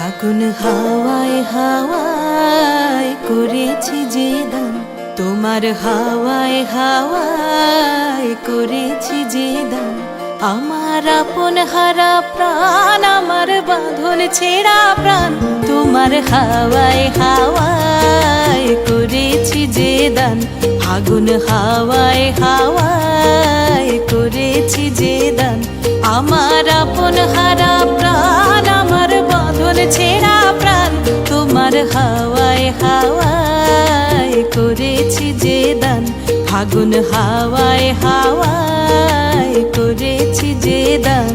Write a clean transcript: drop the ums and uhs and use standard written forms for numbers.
ফাগুন হাওয়ায় হাওয়ায় করেছি যে দান, তোমার হাওয়ায় হাওয়ায় করেছি যে দান। আমার আপন হারা প্রাণ, আমার বাঁধন ছেঁড়া প্রাণ, তোমার হাওয়ায় হাওয়ায় করেছি যে দান। ফাগুন হাওয়ায় হাওয়ায় করেছি যে দান। আমার আপন হারা প্রাণ, আমার বাঁধন ছেঁড়া প্রাণ, তোমার হাওয়ায় হাওয়ায় করেছি যে দান। ফাগুন হাওয়ায় হাওয়ায় করেছি যে দান।